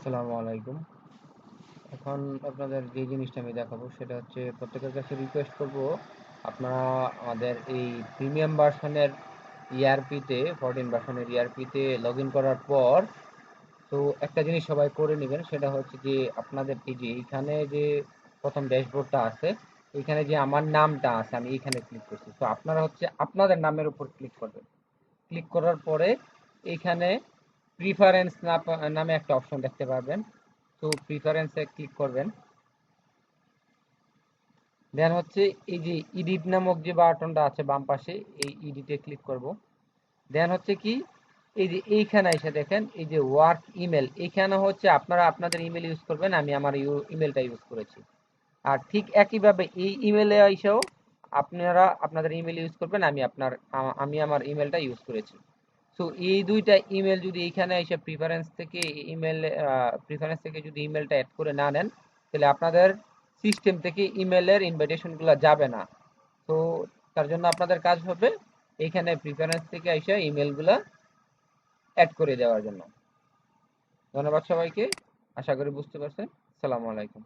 আসসালামু আলাইকুম। এখন আপনাদের যে জিনিসটা আমি দেখাবো সেটা হচ্ছে প্রত্যেকের কাছে রিকোয়েস্ট করব, আপনারা আমাদের এই প্রিমিয়াম ভার্সনের ইআরপিতে 14 ভার্সনের ইআরপিতে লগ ইন করার পর তো একটা জিনিস সবাই করে নেবেন, সেটা হচ্ছে যে আপনাদের এই যে এইখানে যে প্রথম ড্যাশবোর্ডটা আছে, এইখানে যে আমার নামটা আছে আমি এইখানে ক্লিক করছি, তো আপনারা হচ্ছে আপনাদের নামের উপর ক্লিক করবেন। ক্লিক করার পরে এইখানে প্রিফারেন্স নামে একটা অপশন দেখতে পারবেন। তো প্রিফারেন্সে ক্লিক করবেন। দেন হচ্ছে এই যে এডিট নামক যে বাটনটা আছে বাম পাশে, এই এডিটে ক্লিক করব। দেন হচ্ছে কি, এই যে এইখানে এসে দেখেন এই যে ওয়ার্ক ইমেল, এইখানে হচ্ছে আপনারা আপনাদের ইমেল ইউজ করবেন, আমি আমার ইমেলটা ইউজ করেছি। আর ঠিক একইভাবে এই ইমেলে এসেও আপনারা আপনাদের ইমেল ইউজ করবেন, আমি আমার ইমেলটা ইউজ করেছি। সো এই দুইটা ইমেল যদি এইখানে এসে প্রিফারেন্স থেকে যদি ইমেলটা অ্যাড করে না নেন, তাহলে আপনাদের সিস্টেম থেকে ইমেলের ইনভাইটেশনগুলো যাবে না। তো তার জন্য আপনাদের কাজ হবে এইখানে প্রিফারেন্স থেকে এসে ইমেলগুলো অ্যাড করে দেওয়ার জন্য। ধন্যবাদ সবাইকে, আশা করি বুঝতে পারছেন। আসসালামু আলাইকুম।